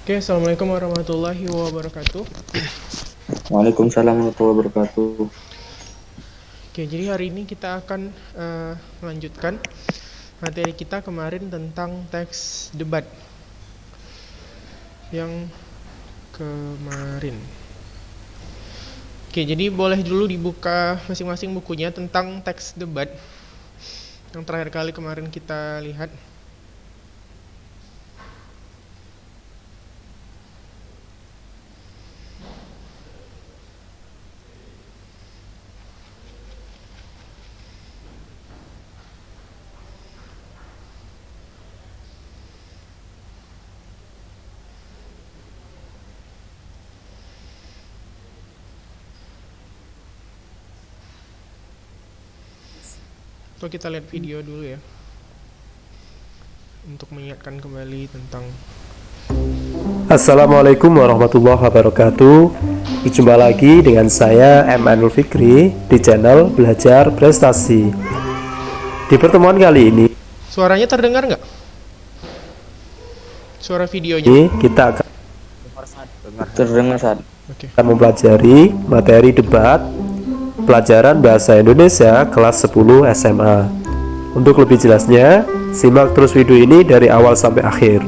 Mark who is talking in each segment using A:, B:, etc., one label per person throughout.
A: Oke, Assalamualaikum warahmatullahi wabarakatuh.
B: Waalaikumsalam warahmatullahi wabarakatuh.
A: Oke, jadi hari ini kita akan melanjutkan materi kita kemarin tentang teks debat yang kemarin. Oke, jadi boleh dulu dibuka masing-masing bukunya tentang teks debat yang terakhir kali kemarin kita lihat. Atau kita lihat video dulu ya, untuk mengingatkan kembali tentang.
C: Assalamualaikum warahmatullahi wabarakatuh. Berjumpa lagi dengan saya Emanul Fikri di channel Belajar Prestasi. Di pertemuan kali ini
A: Suaranya terdengar nggak? Suara videonya?
C: kita akan
B: Terdengar saat
A: Oke.
C: mempelajari materi debat pelajaran Bahasa Indonesia kelas 10 SMA. Untuk lebih jelasnya, simak terus video ini dari awal sampai akhir.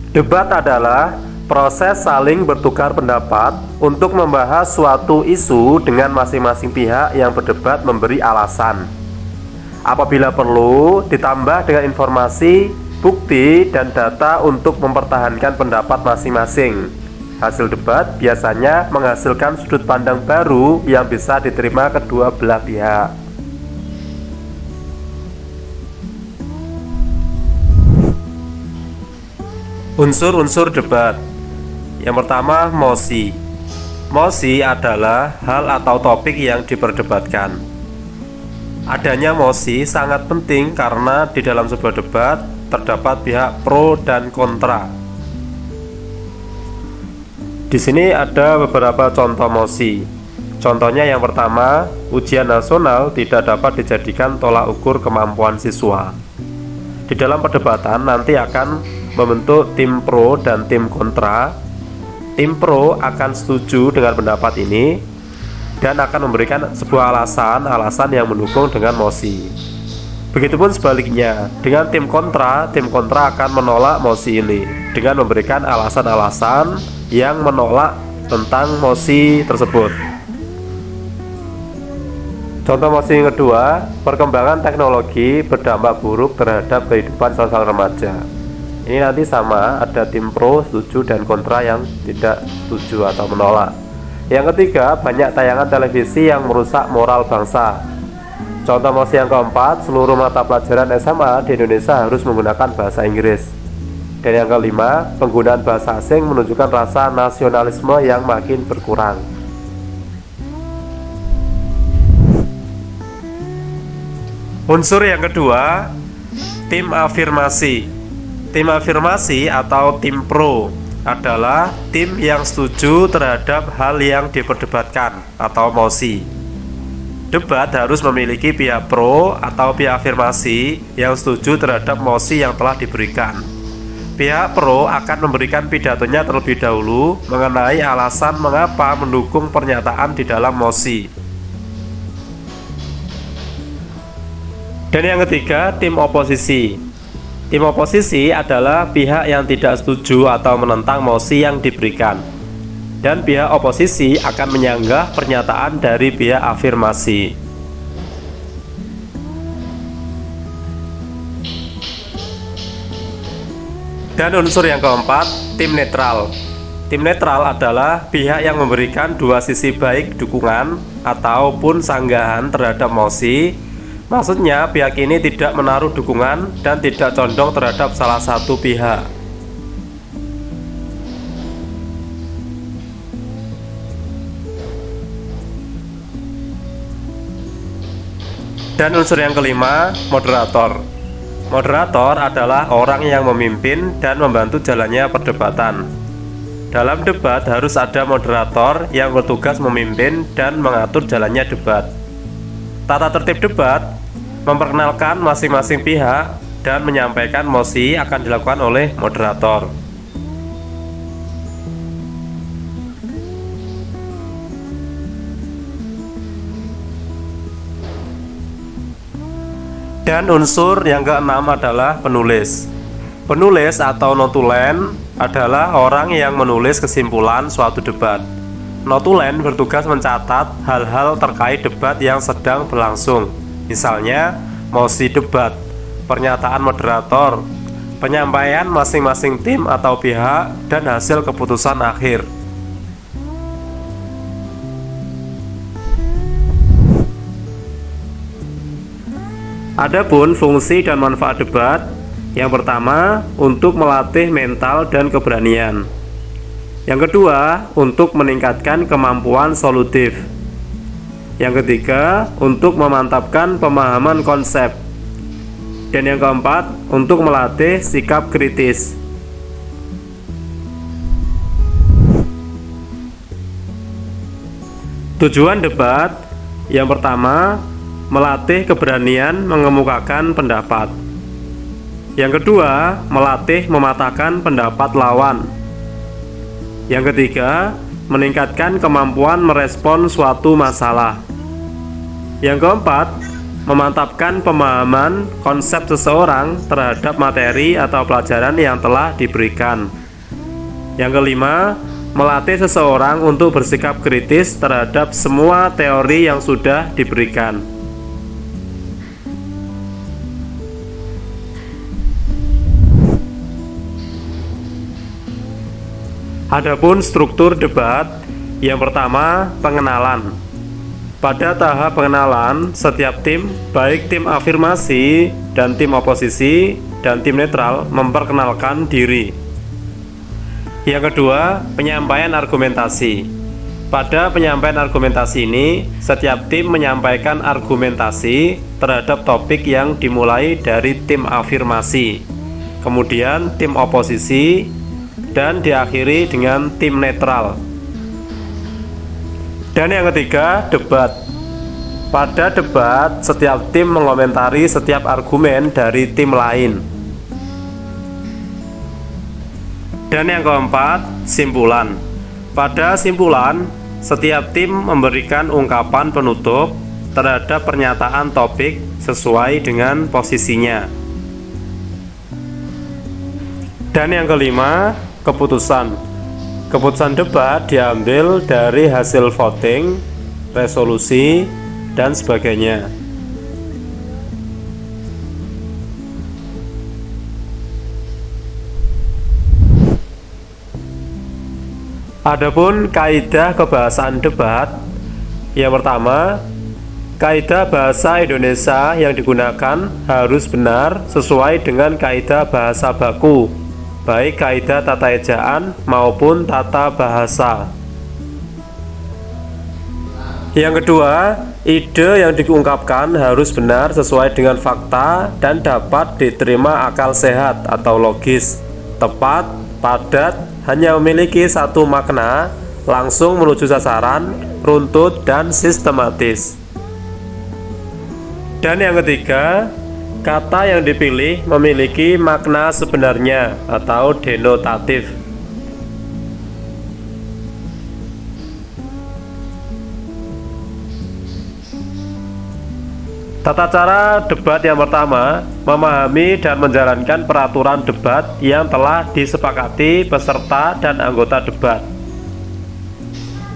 C: Debat adalah proses saling bertukar pendapat untuk membahas suatu isu dengan masing-masing pihak yang berdebat memberi alasan. Apabila perlu, ditambah dengan informasi, bukti, dan data untuk mempertahankan pendapat masing-masing. Hasil debat biasanya menghasilkan sudut pandang baru yang bisa diterima kedua belah pihak. Unsur-unsur debat. Yang pertama, mosi. Mosi adalah hal atau topik yang diperdebatkan. Adanya mosi sangat penting karena di dalam sebuah debat terdapat pihak pro dan kontra. Di sini ada beberapa contoh mosi. Contohnya yang pertama, ujian nasional tidak dapat dijadikan tolak ukur kemampuan siswa. Di dalam perdebatan nanti akan membentuk tim pro dan tim kontra. Tim pro akan setuju dengan pendapat ini dan akan memberikan sebuah alasan yang mendukung dengan mosi. Begitupun sebaliknya, dengan tim kontra akan menolak mosi ini dengan memberikan alasan-alasan yang menolak tentang mosi tersebut. Contoh mosi yang kedua, perkembangan teknologi berdampak buruk terhadap kehidupan sosial remaja. Ini nanti sama, ada tim pro setuju dan kontra yang tidak setuju atau menolak. Yang ketiga, banyak tayangan televisi yang merusak moral bangsa. Contoh mosi yang keempat, seluruh mata pelajaran SMA di Indonesia harus menggunakan bahasa Inggris. Dan yang kelima, penggunaan bahasa asing menunjukkan rasa nasionalisme yang makin berkurang. Unsur yang kedua, tim afirmasi. Tim afirmasi atau tim pro adalah tim yang setuju terhadap hal yang diperdebatkan atau mosi. Debat harus memiliki pihak pro atau pihak afirmasi yang setuju terhadap mosi yang telah diberikan. Pihak pro akan memberikan pidatonya terlebih dahulu mengenai alasan mengapa mendukung pernyataan di dalam mosi. Dan yang ketiga, tim oposisi. Tim oposisi adalah pihak yang tidak setuju atau menentang mosi yang diberikan, dan pihak oposisi akan menyanggah pernyataan dari pihak afirmasi. Dan unsur yang keempat, tim netral. Tim netral adalah pihak yang memberikan dua sisi baik dukungan ataupun sanggahan terhadap mosi. Maksudnya pihak ini tidak menaruh dukungan dan tidak condong terhadap salah satu pihak. Dan unsur yang kelima, moderator. Moderator adalah orang yang memimpin dan membantu jalannya perdebatan. Dalam debat harus ada moderator yang bertugas memimpin dan mengatur jalannya debat. Tata tertib debat memperkenalkan masing-masing pihak dan menyampaikan mosi akan dilakukan oleh moderator. Dan unsur yang keenam adalah penulis. Penulis atau notulen adalah orang yang menulis kesimpulan suatu debat. Notulen bertugas mencatat hal-hal terkait debat yang sedang berlangsung. Misalnya, mosi debat, pernyataan moderator, penyampaian masing-masing tim atau pihak, dan hasil keputusan akhir. Adapun fungsi dan manfaat debat, yang pertama untuk melatih mental dan keberanian. Yang kedua untuk meningkatkan kemampuan solutif. Yang ketiga untuk memantapkan pemahaman konsep. Dan yang keempat untuk melatih sikap kritis. Tujuan debat, yang pertama melatih keberanian mengemukakan pendapat. Yang kedua, melatih mematahkan pendapat lawan. Yang ketiga, meningkatkan kemampuan merespon suatu masalah. Yang keempat, memantapkan pemahaman konsep seseorang terhadap materi atau pelajaran yang telah diberikan. Yang kelima, melatih seseorang untuk bersikap kritis terhadap semua teori yang sudah diberikan. Adapun struktur debat, yang pertama pengenalan. Pada tahap pengenalan, setiap tim, baik tim afirmasi dan tim oposisi dan tim netral, memperkenalkan diri. Yang kedua, penyampaian argumentasi. Pada penyampaian argumentasi ini, setiap tim menyampaikan argumentasi terhadap topik yang dimulai dari tim afirmasi, kemudian tim oposisi, dan diakhiri dengan tim netral. Dan yang ketiga, debat. Pada debat, setiap tim mengomentari setiap argumen dari tim lain. Dan yang keempat, simpulan. Pada simpulan, setiap tim memberikan ungkapan penutup terhadap pernyataan topik sesuai dengan posisinya. Dan yang kelima, keputusan. Keputusan debat diambil dari hasil voting, resolusi, dan sebagainya. Adapun kaidah kebahasaan debat, yang pertama, kaidah bahasa Indonesia yang digunakan harus benar sesuai dengan kaidah bahasa baku, baik kaidah tata ejaan maupun tata bahasa. Yang kedua, ide yang diungkapkan harus benar sesuai dengan fakta dan dapat diterima akal sehat atau logis, tepat, padat, hanya memiliki satu makna, langsung menuju sasaran, runtut, dan sistematis. Dan yang ketiga, kata yang dipilih memiliki makna sebenarnya atau denotatif. Tata cara debat yang pertama, memahami dan menjalankan peraturan debat yang telah disepakati peserta dan anggota debat.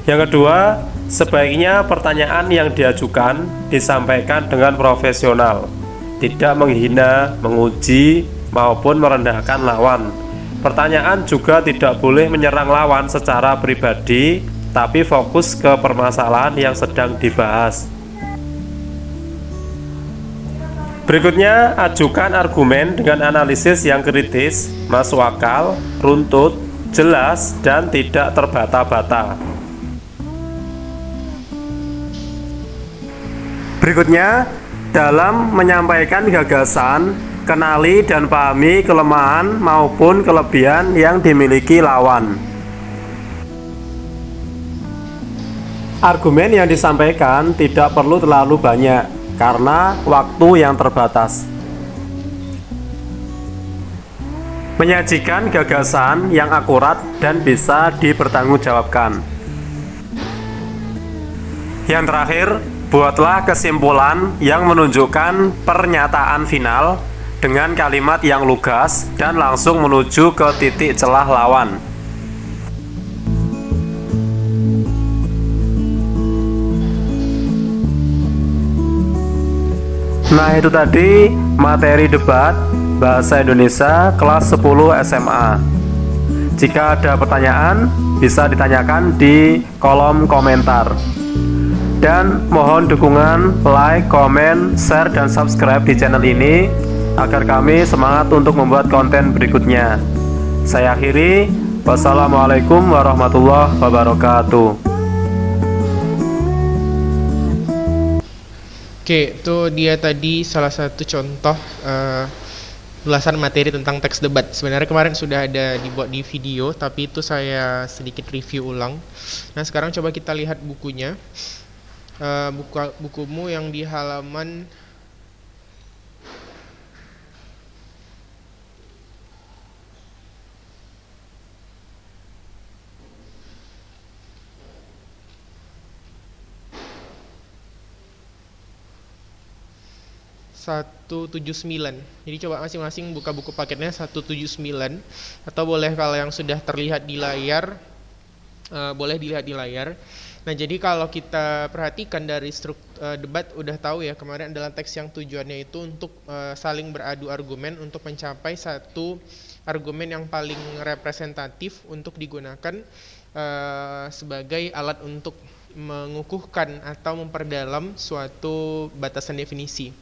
C: Yang kedua, sebaiknya pertanyaan yang diajukan disampaikan dengan profesional, tidak menghina, menguji, maupun merendahkan lawan. Pertanyaan juga tidak boleh menyerang lawan secara pribadi, tapi fokus ke permasalahan yang sedang dibahas. Berikutnya, ajukan argumen dengan analisis yang kritis, masuk akal, runtut, jelas, dan tidak terbata-bata. Berikutnya, Dalam menyampaikan gagasan, kenali dan pahami kelemahan maupun kelebihan yang dimiliki lawan. Argumen yang disampaikan tidak perlu terlalu banyak karena waktu yang terbatas. Menyajikan gagasan yang akurat dan bisa dipertanggungjawabkan. Yang terakhir, buatlah kesimpulan yang menunjukkan pernyataan final dengan kalimat yang lugas dan langsung menuju ke titik celah lawan. Nah, itu tadi materi debat Bahasa Indonesia kelas 10 SMA. Jika ada pertanyaan, bisa ditanyakan di kolom komentar. Dan mohon dukungan like, komen, share, dan subscribe di channel ini agar kami semangat untuk membuat konten berikutnya. Saya akhiri. Wassalamualaikum warahmatullahi wabarakatuh.
A: Oke, itu dia tadi salah satu contoh ulasan materi tentang teks debat. Sebenarnya kemarin sudah ada dibuat di video, tapi itu saya sedikit review ulang. Nah, sekarang coba kita lihat bukunya. Bukumu yang di halaman (179). Jadi coba masing-masing buka buku paketnya 179, atau boleh kalau yang sudah terlihat di layar, boleh dilihat di layar. Nah, jadi kalau kita perhatikan dari debat udah tahu ya, kemarin adalah teks yang tujuannya itu untuk saling beradu argumen untuk mencapai satu argumen yang paling representatif untuk digunakan sebagai alat untuk mengukuhkan atau memperdalam suatu batasan definisi.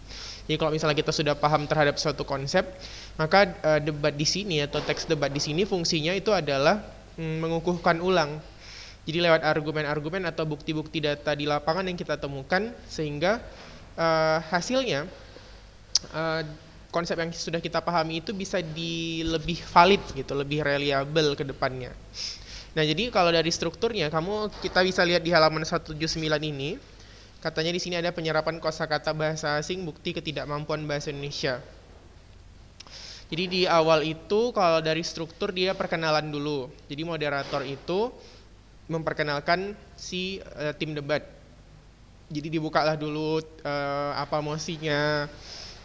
A: Jadi kalau misalnya kita sudah paham terhadap suatu konsep, maka debat di sini atau teks debat di sini fungsinya itu adalah mengukuhkan ulang. Jadi lewat argumen-argumen atau bukti-bukti data di lapangan yang kita temukan, sehingga hasilnya konsep yang sudah kita pahami itu bisa lebih valid gitu, lebih reliable ke depannya. Nah, jadi kalau dari strukturnya kita bisa lihat di halaman 179 ini. Katanya di sini ada penyerapan kosakata bahasa asing, bukti ketidakmampuan bahasa Indonesia. Jadi di awal itu kalau dari struktur dia perkenalan dulu. Jadi moderator itu memperkenalkan si tim debat. Jadi dibukalah dulu apa mosinya,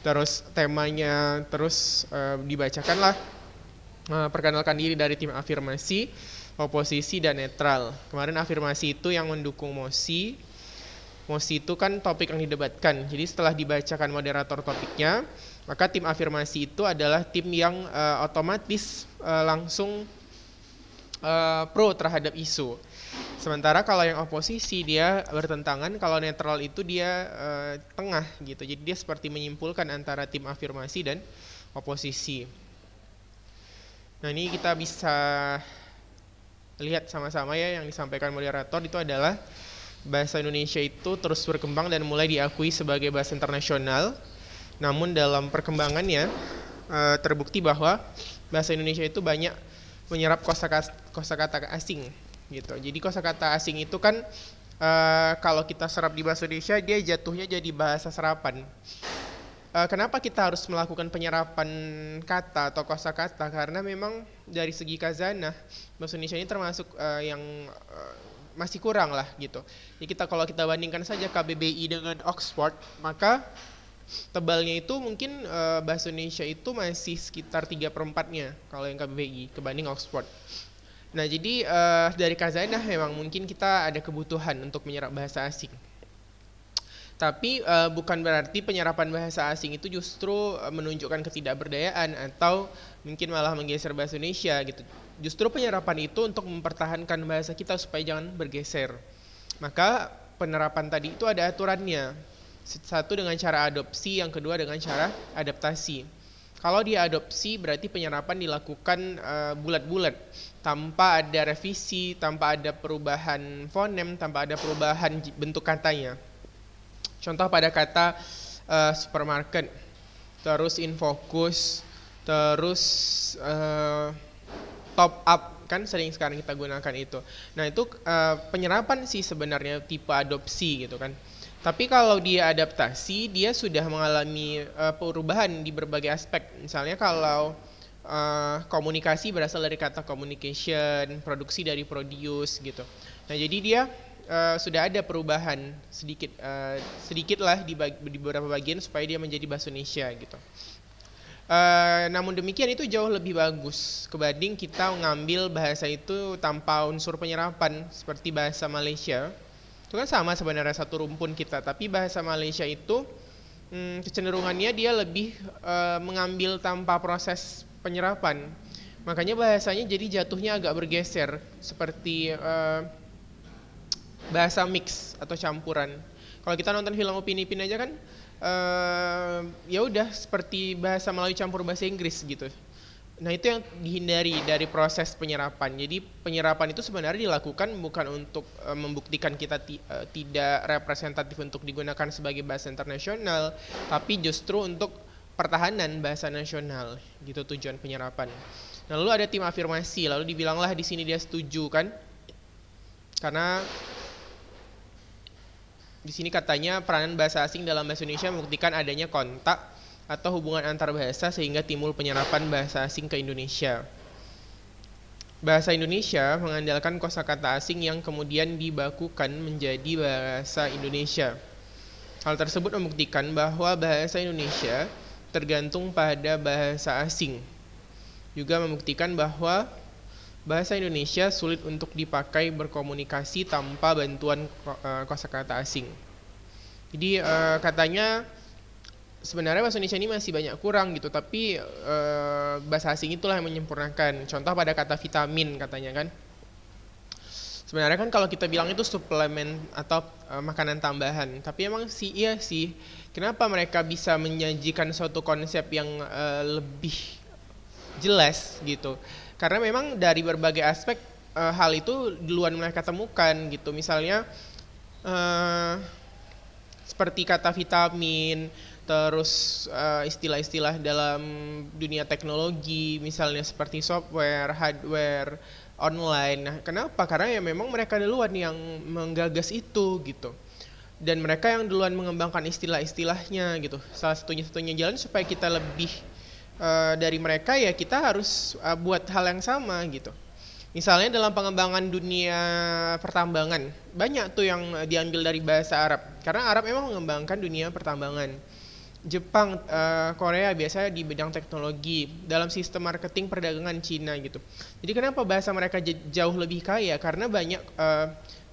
A: terus temanya, terus dibacakanlah perkenalkan diri dari tim afirmasi, oposisi, dan netral. Kemarin afirmasi itu yang mendukung mosi. Mosi itu kan topik yang didebatkan. Jadi setelah dibacakan moderator topiknya, maka tim afirmasi itu adalah tim yang otomatis langsung pro terhadap isu. Sementara kalau yang oposisi dia bertentangan, kalau netral itu dia tengah gitu. Jadi dia seperti menyimpulkan antara tim afirmasi dan oposisi. Nah, ini kita bisa lihat sama-sama ya, yang disampaikan moderator itu adalah bahasa Indonesia itu terus berkembang dan mulai diakui sebagai bahasa internasional. Namun dalam perkembangannya terbukti bahwa bahasa Indonesia itu banyak menyerap kosakata asing gitu. Jadi kosakata asing itu kan kalau kita serap di bahasa Indonesia, dia jatuhnya jadi bahasa serapan. Kenapa kita harus melakukan penyerapan kata atau kosakata? Karena memang dari segi khazanah bahasa Indonesia ini termasuk yang masih kurang lah gitu. Jadi kalau kita bandingkan saja KBBI dengan Oxford, maka tebalnya itu mungkin bahasa Indonesia itu masih sekitar 3/4-nya kalau yang KBBI kebanding Oxford. Nah, jadi dari khazanah memang mungkin kita ada kebutuhan untuk menyerap bahasa asing. Tapi bukan berarti penyerapan bahasa asing itu justru menunjukkan ketidakberdayaan atau mungkin malah menggeser bahasa Indonesia gitu. Justru penyerapan itu untuk mempertahankan bahasa kita supaya jangan bergeser. Maka penerapan tadi itu ada aturannya. Satu dengan cara adopsi, yang kedua dengan cara adaptasi. Kalau diadopsi berarti penyerapan dilakukan bulat-bulat, tanpa ada revisi, tanpa ada perubahan fonem, tanpa ada perubahan bentuk katanya. Contoh pada kata supermarket, terus infocus, terus top up, kan sering sekarang kita gunakan itu. Nah itu penyerapan sih sebenarnya tipe adopsi gitu kan. Tapi kalau dia adaptasi, dia sudah mengalami perubahan di berbagai aspek. Misalnya kalau komunikasi berasal dari kata communication, produksi dari produce gitu. Nah jadi dia sudah ada perubahan sedikit lah di beberapa bagian supaya dia menjadi bahasa Indonesia gitu. Namun demikian itu jauh lebih bagus kebanding kita mengambil bahasa itu tanpa unsur penyerapan seperti bahasa Malaysia. Itu kan sama sebenarnya satu rumpun kita, tapi bahasa Malaysia itu kecenderungannya dia lebih mengambil tanpa proses penyerapan. Makanya bahasanya jadi jatuhnya agak bergeser seperti bahasa mix atau campuran. Kalau kita nonton film Upin Ipin aja kan ya udah seperti bahasa Melayu campur bahasa Inggris gitu. Nah itu yang dihindari dari proses penyerapan. Jadi penyerapan itu sebenarnya dilakukan bukan untuk membuktikan kita tidak representatif untuk digunakan sebagai bahasa internasional, tapi justru untuk pertahanan bahasa nasional gitu tujuan penyerapan. Nah lalu ada tim afirmasi, lalu dibilanglah di sini dia setuju kan, karena di sini katanya peranan bahasa asing dalam bahasa Indonesia membuktikan adanya kontak atau hubungan antar bahasa sehingga timbul penyerapan bahasa asing ke Indonesia. Bahasa Indonesia mengandalkan kosakata asing yang kemudian dibakukan menjadi bahasa Indonesia. Hal tersebut membuktikan bahwa bahasa Indonesia tergantung pada bahasa asing. Juga membuktikan bahwa bahasa Indonesia sulit untuk dipakai berkomunikasi tanpa bantuan kosakata asing. Jadi katanya sebenarnya bahasa Indonesia ini masih banyak kurang gitu, tapi bahasa asing itulah yang menyempurnakan. Contoh pada kata vitamin katanya kan. Sebenarnya kan kalau kita bilang itu suplemen atau makanan tambahan, tapi emang sih iya sih. Kenapa mereka bisa menyajikan suatu konsep yang lebih jelas gitu? Karena memang dari berbagai aspek hal itu duluan mereka temukan gitu. Misalnya seperti kata vitamin, terus istilah-istilah dalam dunia teknologi, misalnya seperti software, hardware, online. Nah, kenapa? Karena ya memang mereka duluan yang menggagas itu gitu. Dan mereka yang duluan mengembangkan istilah-istilahnya gitu. Salah satunya jalan supaya kita lebih dari mereka ya kita harus buat hal yang sama gitu. Misalnya dalam pengembangan dunia pertambangan, banyak tuh yang diambil dari bahasa Arab. Karena Arab memang mengembangkan dunia pertambangan. Jepang, Korea biasanya di bidang teknologi, dalam sistem marketing perdagangan Cina gitu. Jadi kenapa bahasa mereka jauh lebih kaya? Karena banyak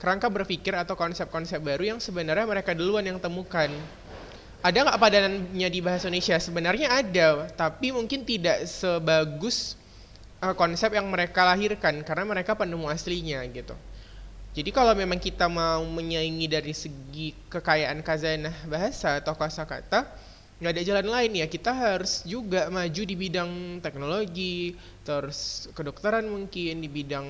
A: kerangka berpikir atau konsep-konsep baru yang sebenarnya mereka duluan yang temukan. Ada nggak padanannya di bahasa Indonesia? Sebenarnya ada, tapi mungkin tidak sebagus konsep yang mereka lahirkan karena mereka penemu aslinya gitu. Jadi kalau memang kita mau menyaingi dari segi kekayaan khazanah bahasa atau kosakata, nggak ada jalan lain ya, kita harus juga maju di bidang teknologi, terus kedokteran mungkin, di bidang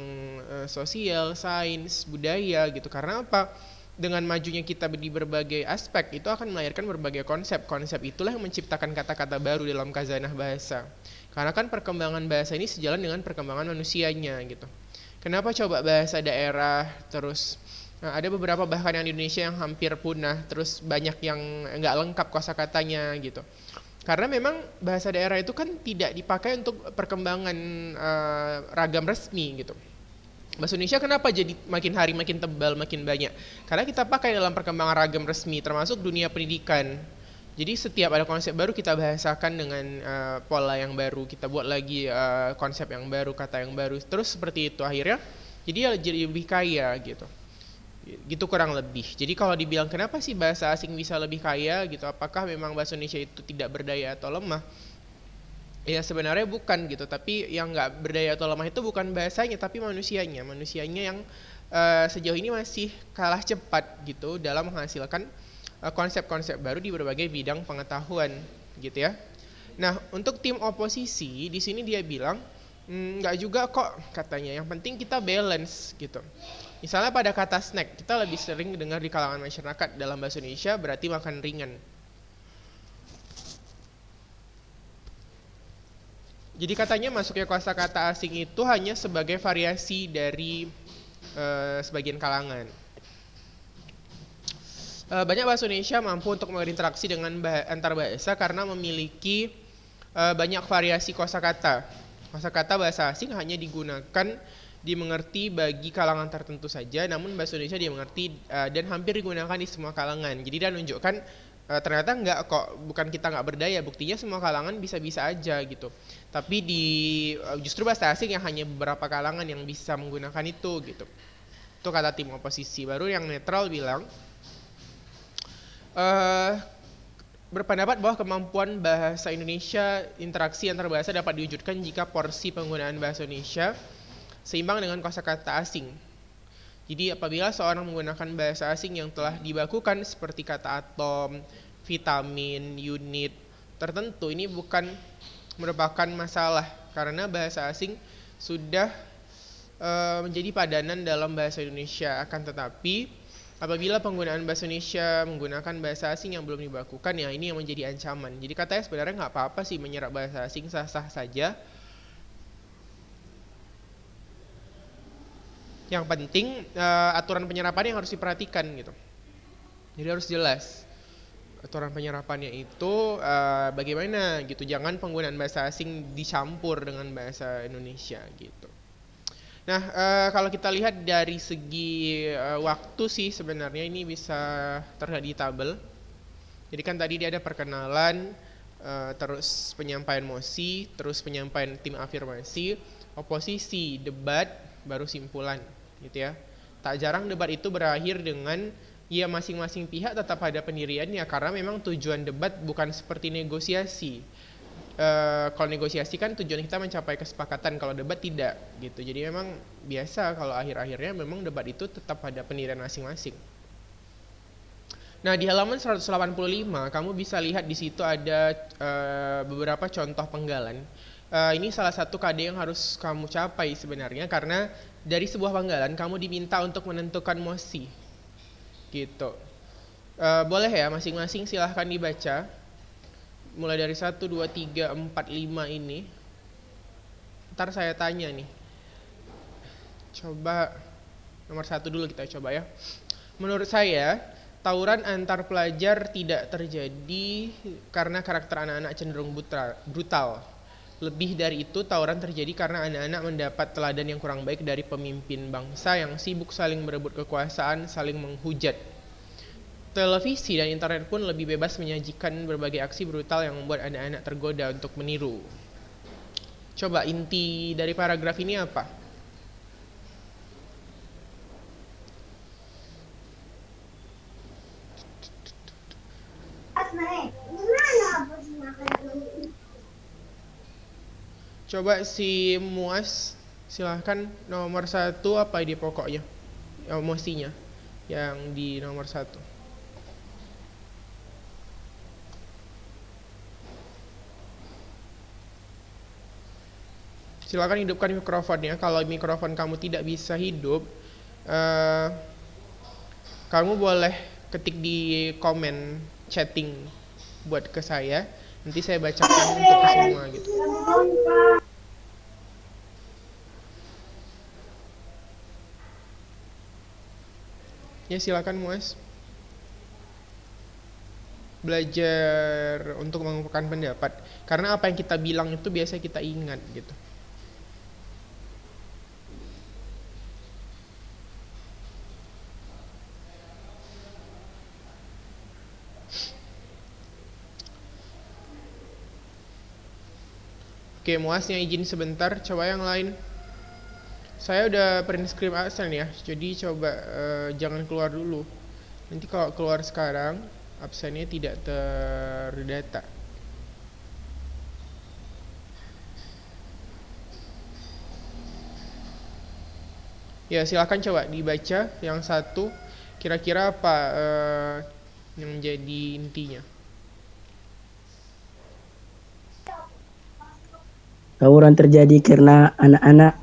A: sosial, sains, budaya gitu. Karena apa? Dengan majunya kita di berbagai aspek itu akan melahirkan berbagai konsep. Konsep itulah yang menciptakan kata-kata baru dalam khazanah bahasa. Karena kan perkembangan bahasa ini sejalan dengan perkembangan manusianya gitu. Kenapa coba bahasa daerah terus ada beberapa bahkan yang di Indonesia yang hampir punah, terus banyak yang nggak lengkap kosakatanya gitu. Karena memang bahasa daerah itu kan tidak dipakai untuk perkembangan ragam resmi gitu. Bahasa Indonesia kenapa jadi makin hari makin tebal, makin banyak? Karena kita pakai dalam perkembangan ragam resmi, termasuk dunia pendidikan. Jadi setiap ada konsep baru kita bahasakan dengan pola yang baru, kita buat lagi konsep yang baru, kata yang baru, terus seperti itu akhirnya. Jadi lebih kaya gitu. Gitu kurang lebih. Jadi kalau dibilang kenapa sih bahasa asing bisa lebih kaya gitu, apakah memang bahasa Indonesia itu tidak berdaya atau lemah? Ya sebenarnya bukan gitu, tapi yang nggak berdaya atau lemah itu bukan bahasanya, tapi manusianya yang sejauh ini masih kalah cepat gitu dalam menghasilkan konsep-konsep baru di berbagai bidang pengetahuan gitu ya. Nah untuk tim oposisi di sini dia bilang nggak juga kok katanya, yang penting kita balance gitu. Misalnya pada kata snack, kita lebih sering dengar di kalangan masyarakat dalam bahasa Indonesia berarti makan ringan. Jadi katanya masuknya kosakata asing itu hanya sebagai variasi dari sebagian kalangan. Banyak bahasa Indonesia mampu untuk berinteraksi dengan antar bahasa karena memiliki banyak variasi kosakata. Kosakata bahasa asing hanya digunakan dimengerti bagi kalangan tertentu saja, namun bahasa Indonesia dimengerti dan hampir digunakan di semua kalangan. Jadi dia menunjukkan ternyata enggak kok, bukan kita nggak berdaya, buktinya semua kalangan bisa-bisa aja gitu. Tapi justru bahasa asing yang hanya beberapa kalangan yang bisa menggunakan itu gitu. Itu kata tim oposisi. Baru yang netral bilang berpendapat bahwa kemampuan bahasa Indonesia interaksi antar bahasa dapat diwujudkan jika porsi penggunaan bahasa Indonesia seimbang dengan kosakata asing. Jadi apabila seorang menggunakan bahasa asing yang telah dibakukan seperti kata atom, vitamin, unit tertentu, ini bukan merupakan masalah karena bahasa asing sudah menjadi padanan dalam bahasa Indonesia. Akan tetapi apabila penggunaan bahasa Indonesia menggunakan bahasa asing yang belum dibakukan, ya ini yang menjadi ancaman. Jadi katanya sebenarnya nggak apa-apa sih menyerap bahasa asing, sah-sah saja. Yang penting aturan penyerapannya yang harus diperhatikan gitu. Jadi harus jelas aturan penyerapannya itu bagaimana gitu. Jangan penggunaan bahasa asing dicampur dengan bahasa Indonesia gitu. Nah, kalau kita lihat dari segi waktu sih sebenarnya ini bisa terlihat di tabel. Jadi kan tadi dia ada perkenalan, terus penyampaian mosi, terus penyampaian tim afirmasi, oposisi, debat, baru simpulan gitu ya. Tak jarang debat itu berakhir dengan ya masing-masing pihak tetap ada pendiriannya karena memang tujuan debat bukan seperti negosiasi. Kalau negosiasi kan tujuan kita mencapai kesepakatan, kalau debat tidak gitu. Jadi memang biasa kalau akhir-akhirnya memang debat itu tetap pada pendirian masing-masing. Nah, di halaman 185 kamu bisa lihat di situ ada beberapa contoh penggalan. Ini salah satu KD yang harus kamu capai sebenarnya karena dari sebuah penggalan kamu diminta untuk menentukan mosi. Gitu. Boleh ya masing-masing silahkan dibaca. Mulai dari 1, 2, 3, 4, 5 ini. Ntar saya tanya nih. Coba nomor 1 dulu kita coba ya. Menurut saya, tawuran antar pelajar tidak terjadi karena karakter anak-anak cenderung brutal. Lebih dari itu, tawuran terjadi karena anak-anak mendapat teladan yang kurang baik dari pemimpin bangsa yang sibuk saling berebut kekuasaan, saling menghujat. Televisi dan internet pun lebih bebas menyajikan berbagai aksi brutal yang membuat anak-anak tergoda untuk meniru. Coba inti dari paragraf ini apa? Coba si Muas, silahkan nomor 1 apa ide pokoknya? Emosinya yang di nomor 1. Silakan hidupkan mikrofonnya. Kalau mikrofon kamu tidak bisa hidup, kamu boleh ketik di komen chatting buat ke saya. Nanti saya bacakan untuk semua gitu. Ya silakan Muas. Belajar untuk mengungkapkan pendapat. Karena apa yang kita bilang itu biasa kita ingat gitu. Oke, Muasnya izin sebentar, coba yang lain. Saya udah print screen absen ya, jadi coba jangan keluar dulu. Nanti kalau keluar sekarang, absennya tidak terdata. Ya, silakan coba dibaca yang 1. Kira-kira apa yang menjadi intinya?
D: Tawuran terjadi karena anak-anak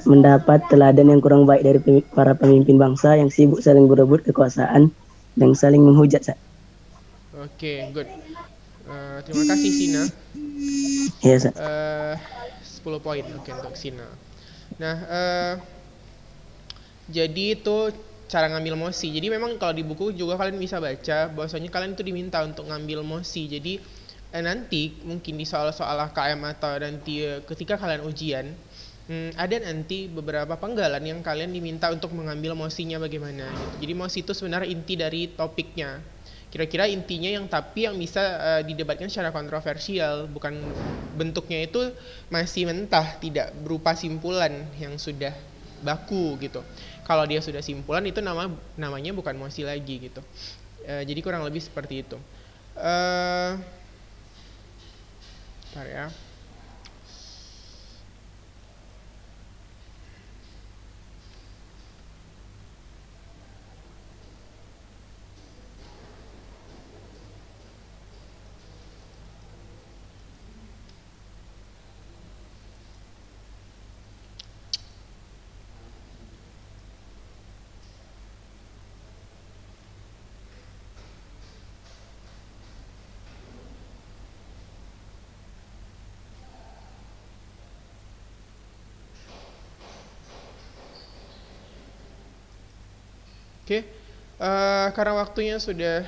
D: mendapat teladan yang kurang baik dari para pemimpin bangsa yang sibuk saling berebut kekuasaan dan saling menghujat.
A: Oke, good. Terima kasih Sina.
D: Iya, Ustaz.
A: 10 poin oke untuk Sina. Nah, jadi itu cara ngambil mosi. Jadi memang kalau di buku juga kalian bisa baca bahwasanya kalian itu diminta untuk ngambil mosi. Jadi nanti mungkin di soal-soal AKM atau nanti ketika kalian ujian ada nanti beberapa penggalan yang kalian diminta untuk mengambil mosinya bagaimana gitu. Jadi mosi itu sebenarnya inti dari topiknya. Kira-kira intinya yang bisa didebatkan secara kontroversial, bukan bentuknya itu masih mentah, tidak berupa simpulan yang sudah baku gitu. Kalau dia sudah simpulan itu namanya bukan mosi lagi gitu. Jadi kurang lebih seperti itu. Bentar ya. Oke, karena waktunya sudah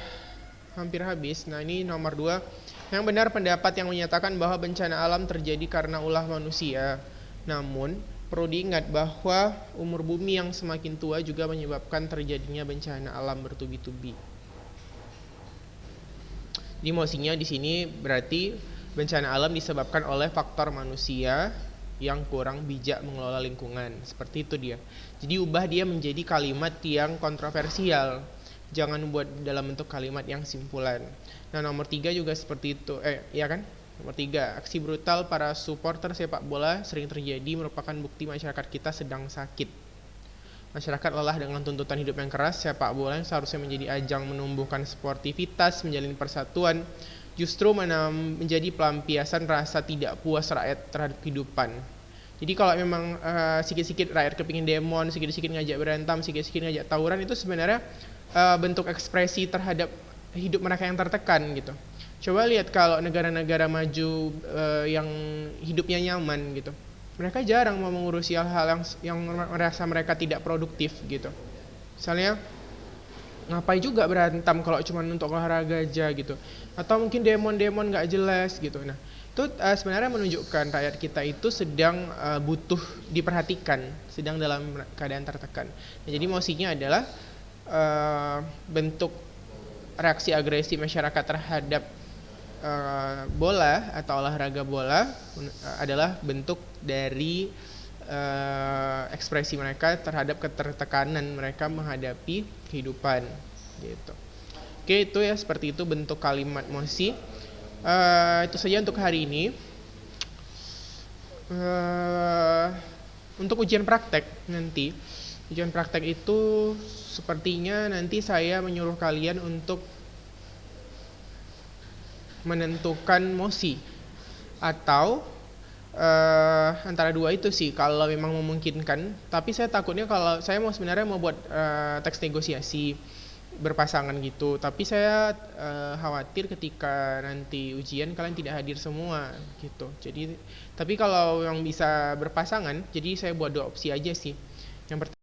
A: hampir habis. Nah, ini nomor 2. Yang benar pendapat yang menyatakan bahwa bencana alam terjadi karena ulah manusia. Namun, perlu diingat bahwa umur bumi yang semakin tua juga menyebabkan terjadinya bencana alam bertubi-tubi. Jadi mosinya di sini berarti bencana alam disebabkan oleh faktor manusia yang kurang bijak mengelola lingkungan. Seperti itu dia. Jadi ubah dia menjadi kalimat yang kontroversial. Jangan buat dalam bentuk kalimat yang simpulan. Nah, nomor 3 juga seperti itu. Ya kan? Nomor 3, aksi brutal para supporter sepak bola sering terjadi merupakan bukti masyarakat kita sedang sakit. Masyarakat lelah dengan tuntutan hidup yang keras. Sepak bola yang seharusnya menjadi ajang menumbuhkan sportivitas, menjalin persatuan, justru menjadi pelampiasan rasa tidak puas rakyat terhadap kehidupan. Jadi kalau memang sikit-sikit rakyat kepingin demon, sikit-sikit ngajak berantem, sikit-sikit ngajak tawuran, itu sebenarnya bentuk ekspresi terhadap hidup mereka yang tertekan gitu. Coba lihat kalau negara-negara maju yang hidupnya nyaman gitu, mereka jarang mau mengurusi hal-hal yang merasa mereka tidak produktif gitu. Misalnya ngapain juga berantem kalau cuma untuk olahraga aja gitu, atau mungkin demon-demon nggak jelas gitu. Nah, itu sebenarnya menunjukkan rakyat kita itu sedang butuh diperhatikan, sedang dalam keadaan tertekan. Nah, jadi mosinya adalah bentuk reaksi agresi masyarakat terhadap bola atau olahraga bola adalah bentuk dari ekspresi mereka terhadap ketertekanan mereka menghadapi kehidupan gitu. Oke, itu ya, seperti itu bentuk kalimat mosi. Itu saja untuk hari ini. Untuk ujian praktek nanti, ujian praktek itu sepertinya nanti saya menyuruh kalian untuk menentukan mosi atau antara dua itu sih kalau memang memungkinkan. Tapi saya takutnya kalau saya sebenarnya mau buat teks negosiasi berpasangan gitu, tapi saya khawatir ketika nanti ujian kalian tidak hadir semua gitu. Jadi tapi kalau yang bisa berpasangan, jadi saya buat 2 opsi aja sih. Yang pertama